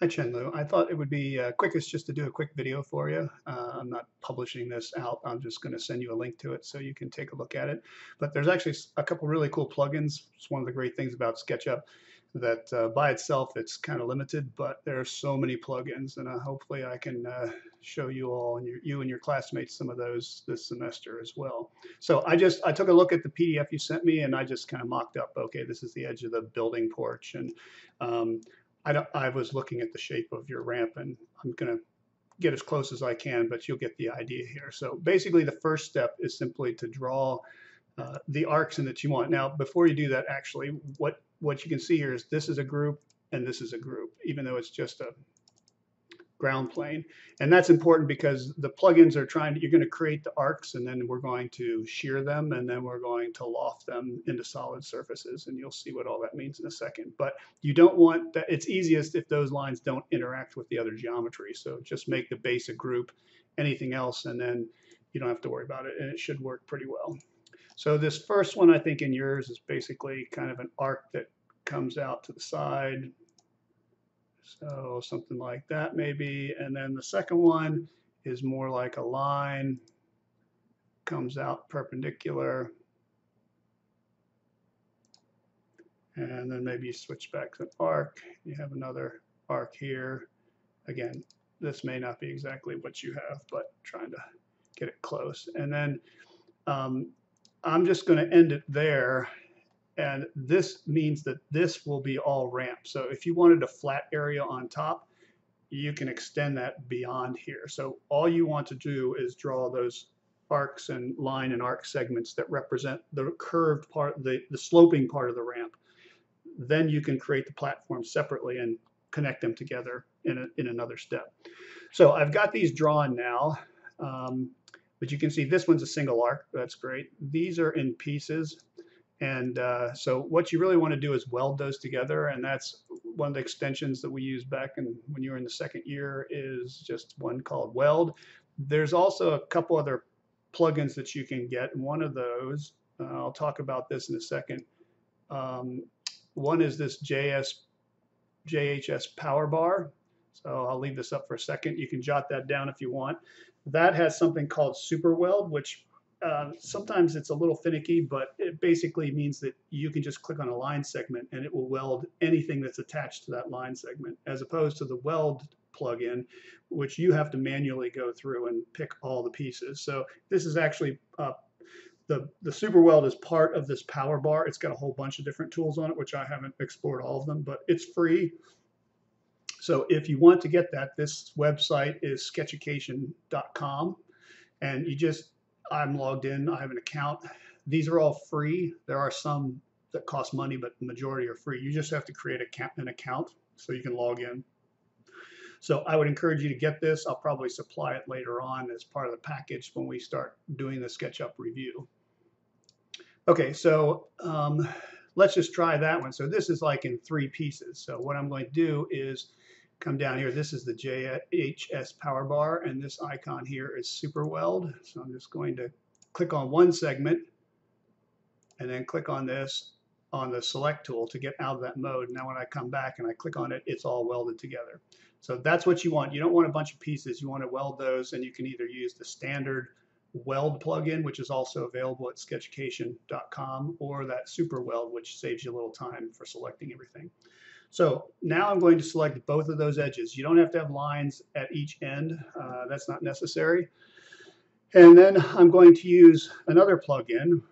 Hi, Chenlu. I thought it would be quickest just to do a quick video for you. I'm not publishing this out. I'm just going to send you a link to it so you can take a look at it. But there's actually a couple really cool plugins. It's one of the great things about SketchUp that by itself it's kind of limited, but there are so many plugins, and hopefully I can show you all and you and your classmates some of those this semester as well. So I took a look at the PDF you sent me, and I just kind of mocked up. Okay, this is the edge of the building porch, and um, I was looking at the shape of your ramp, and I'm going to get as close as I can, but you'll get the idea here. So basically the first step is simply to draw the arcs in that you want. Now, before you do that, actually, what you can see here is this is a group and this is a group, even though it's just a ground plane. And that's important because the plugins are you're going to create the arcs, and then we're going to shear them, and then we're going to loft them into solid surfaces. And you'll see what all that means in a second. But you don't want that. It's easiest if those lines don't interact with the other geometry. So just make the base a group, anything else, and then you don't have to worry about it. And it should work pretty well. So this first one, I think in yours is basically kind of an arc that comes out to the side. So something like that maybe. And then the second one is more like a line, comes out perpendicular. And then maybe you switch back to an arc. You have another arc here. Again, this may not be exactly what you have, but trying to get it close. And then I'm just going to end it there. And this means that this will be all ramp. So if you wanted a flat area on top, you can extend that beyond here. So all you want to do is draw those arcs and line and arc segments that represent the curved part, the sloping part of the ramp. Then you can create the platform separately and connect them together in another step. So I've got these drawn now, but you can see this one's a single arc. That's great. These are in pieces. And so what you really want to do is weld those together, and that's one of the extensions that we used back when you were in the second year is just one called Weld. There's also a couple other plugins that you can get, and one of those, I'll talk about this in a second. One is this JHS power bar. So I'll leave this up for a second. You can jot that down if you want. That has something called Super Weld, which sometimes it's a little finicky, but it basically means that you can just click on a line segment and it will weld anything that's attached to that line segment, as opposed to the Weld plugin, which you have to manually go through and pick all the pieces. So this is actually the Super Weld is part of this power bar. It's got a whole bunch of different tools on it, which I haven't explored all of them, but it's free. So if you want to get that, this website is sketchucation.com, and I'm logged in, I have an account. These are all free. There are some that cost money, but the majority are free. You just have to create an account so you can log in. So I would encourage you to get this. I'll probably supply it later on as part of the package when we start doing the SketchUp review. Okay, so let's just try that one. So this is like in 3 pieces. So what I'm going to do is come down here. This is the JHS power bar, and this icon here is Super Weld. So I'm just going to click on one segment and then click on this on the select tool to get out of that mode. Now when I come back and I click on it, it's all welded together. So that's what you want. You don't want a bunch of pieces. You want to weld those, and you can either use the standard Weld plugin, which is also available at sketchucation.com, or that Super Weld, which saves you a little time for selecting everything. So now I'm going to select both of those edges. You don't have to have lines at each end. That's not necessary. And then I'm going to use another plugin,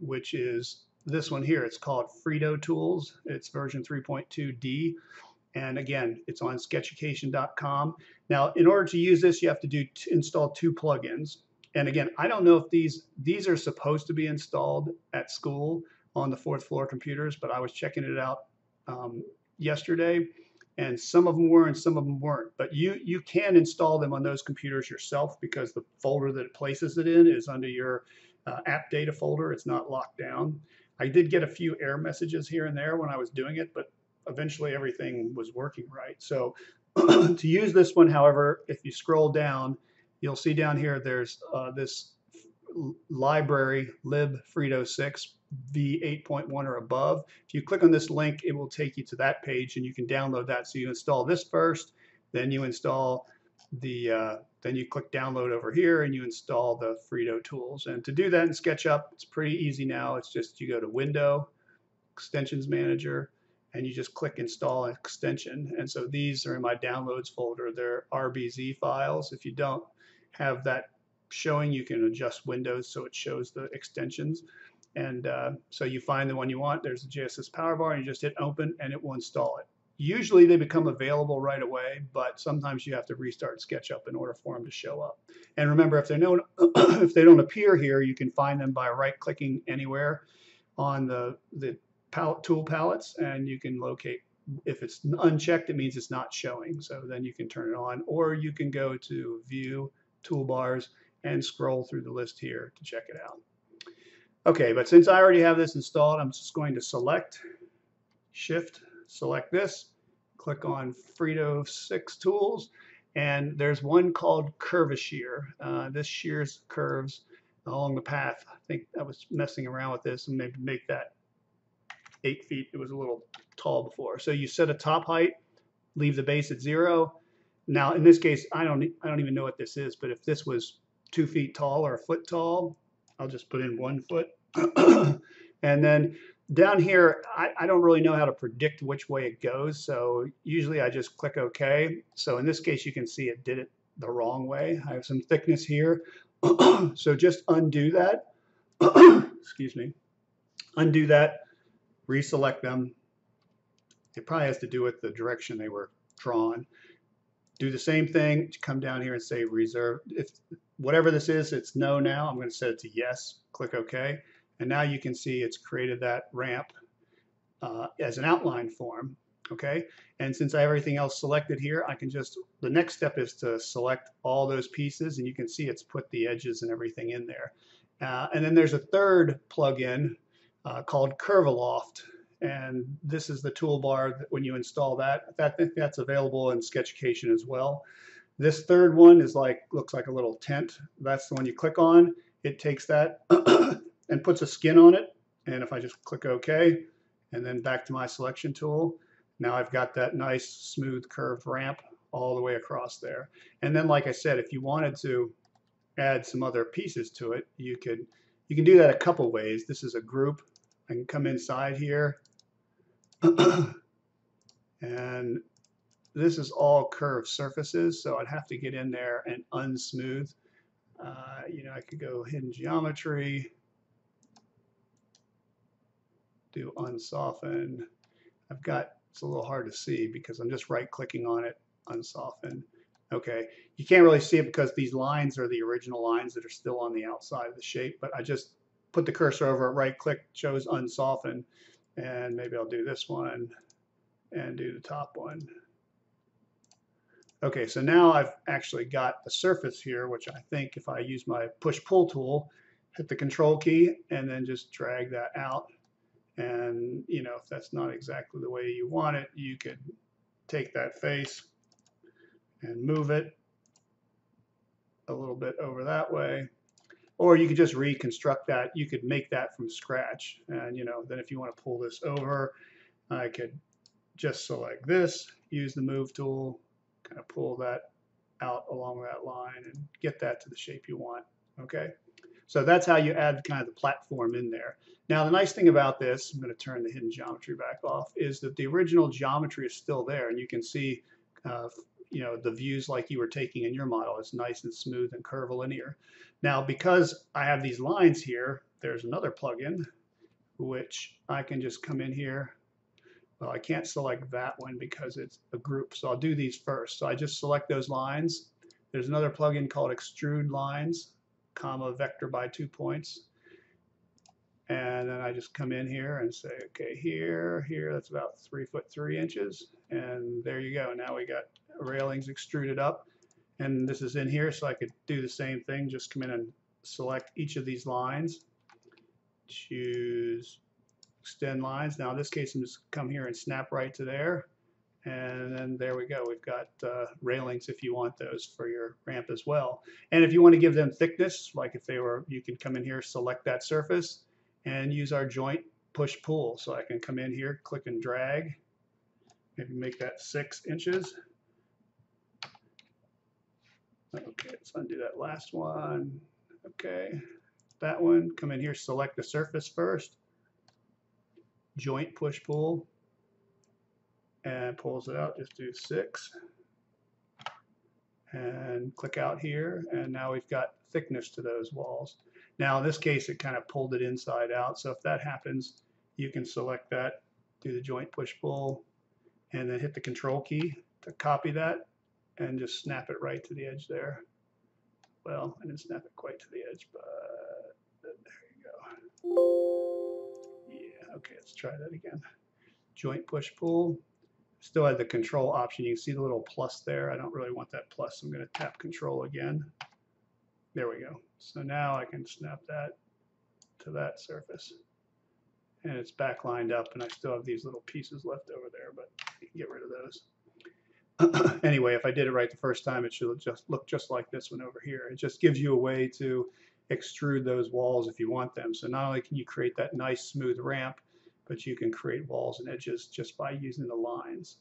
which is this one here. It's called Freedo Tools. It's version 3.2D. And again, it's on sketchucation.com. Now, in order to use this, you have to install 2 plugins. And again, I don't know if these are supposed to be installed at school on the 4th floor computers, but I was checking it out yesterday, and some of them were and some of them weren't. But you can install them on those computers yourself, because the folder that it places it in is under your app data folder. It's not locked down. I did get a few error messages here and there when I was doing it, but eventually everything was working right. So to use this one, however, if you scroll down, you'll see down here there's this library lib Freedo 6 V8.1 or above. If you click on this link, it will take you to that page and you can download that. So you install this first, then you install then you click download over here and you install the Freedo Tools. And to do that in SketchUp, it's pretty easy now. It's just you go to Window, Extensions Manager, and you just click install an extension. And so these are in my downloads folder. They're RBZ files. If you don't have that showing, you can adjust Windows so it shows the extensions. And so you find the one you want. There's the JSS power bar, and you just hit open and it will install it. Usually they become available right away, but sometimes you have to restart SketchUp in order for them to show up. And remember, if they don't appear here, you can find them by right-clicking anywhere on the tool palettes, and you can locate. If it's unchecked, it means it's not showing. So then you can turn it on, or you can go to View, Toolbars, and scroll through the list here to check it out. Okay, but since I already have this installed, I'm just going to select, Shift, select this, click on Freedo 6 Tools, and there's one called Curva Shear. This shears curves along the path. I think I was messing around with this and maybe make that 8 feet. It was a little tall before. So you set a top height, leave the base at 0. Now in this case, I don't even know what this is, but if this was 2 feet tall or a foot tall, I'll just put in 1 foot. And then down here, I don't really know how to predict which way it goes, so usually I just click OK. So in this case, you can see it did it the wrong way. I have some thickness here, so just undo that. Excuse me. Undo that, reselect them. It probably has to do with the direction they were drawn. Do the same thing, come down here and say reserve. If whatever this is, it's no now. I'm going to set it to yes, click OK. And now you can see it's created that ramp as an outline form, okay? And since I have everything else selected here, I can just, the next step is to select all those pieces, and you can see it's put the edges and everything in there. And then there's a third plugin called Aloft, and this is the toolbar that when you install that. I think that's available in Sketchucation as well. This third one is looks like a little tent. That's the one you click on. It takes that and puts a skin on it. And if I just click OK, and then back to my selection tool, now I've got that nice smooth curved ramp all the way across there. And then, like I said, if you wanted to add some other pieces to it, you can do that a couple ways. This is a group. I can come inside here, and this is all curved surfaces, so I'd have to get in there and unsmooth. You know, I could go hidden geometry, do unsoften. It's a little hard to see because I'm just right-clicking on it, unsoften. Okay, you can't really see it because these lines are the original lines that are still on the outside of the shape, but I just put the cursor over it, right-click, chose unsoften, and maybe I'll do this one and do the top one. Okay, so now I've actually got a surface here, which I think if I use my push-pull tool, hit the control key, and then just drag that out. And, you know, if that's not exactly the way you want it, you could take that face and move it a little bit over that way. Or you could just reconstruct that. You could make that from scratch. And, you know, then if you want to pull this over, I could just select this, use the move tool, kind of pull that out along that line and get that to the shape you want. Okay, so that's how you add kind of the platform in there. Now the nice thing about this, I'm going to turn the hidden geometry back off, is that the original geometry is still there, and you can see you know, the views like you were taking in your model. It's nice and smooth and curvilinear. Now because I have these lines here, there's another plugin which I can just come in here. Well, I can't select that one because it's a group, so I'll do these first. So I just select those lines. There's another plugin called Extrude Lines, comma, vector by 2 points. And then I just come in here and say, okay, here, that's about 3 foot 3 inches. And there you go. Now we got railings extruded up. And this is in here, so I could do the same thing. Just come in and select each of these lines. Choose extend lines. Now in this case, I'm just come here and snap right to there. And then there we go. We've got railings if you want those for your ramp as well. And if you want to give them thickness, like if they were, you can come in here, select that surface, and use our joint push-pull. So I can come in here, click and drag, maybe make that 6 inches. Okay, let's undo that last one. Okay, that one, come in here, select the surface first, joint push-pull, and pulls it out, just do 6. And click out here, and now we've got thickness to those walls. Now in this case it kind of pulled it inside out, so if that happens you can select that, do the joint push-pull, and then hit the control key to copy that and just snap it right to the edge there. Well, I didn't snap it quite to the edge, but there you go. Yeah, okay, let's try that again. Joint push-pull. Still had the control option. You can see the little plus there. I don't really want that plus. I'm going to tap control again. There we go. So now I can snap that to that surface. And it's back lined up, and I still have these little pieces left over there, but you can get rid of those. Anyway, if I did it right the first time, it should just look just like this one over here. It just gives you a way to extrude those walls if you want them. So not only can you create that nice smooth ramp, but you can create walls and edges just by using the lines.